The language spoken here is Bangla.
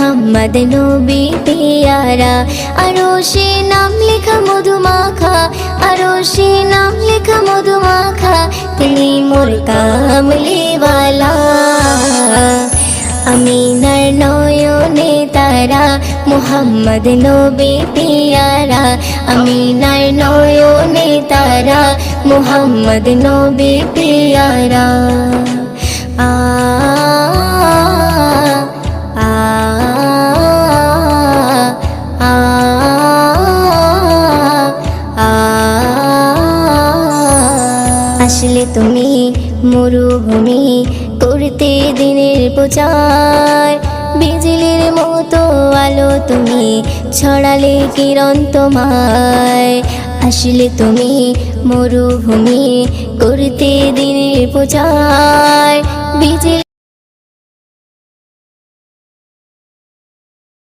মুহাম্মদ নবী পিয়ারা। আরশে নাম লেখা মধুমাখা, আরশে নাম লেখা মধুমাখা, তিনি মোর কামলিওয়ালা। আমিনার নয়নে তারা, মুহাম্মদ নবী পিয়ারা। আমিনার নয়নে তারা, মুহাম্মদ নবী পিয়ারা। আ আ আ আ আসলে তুমি মরুভূমি করতে দিনের প্রচার, বিজলির মতো আলো তুমি ছড়ালে কিরণ তোমায়। আসলে তুমি মরুভূমি করতে দিনের প্রচার, বিজলি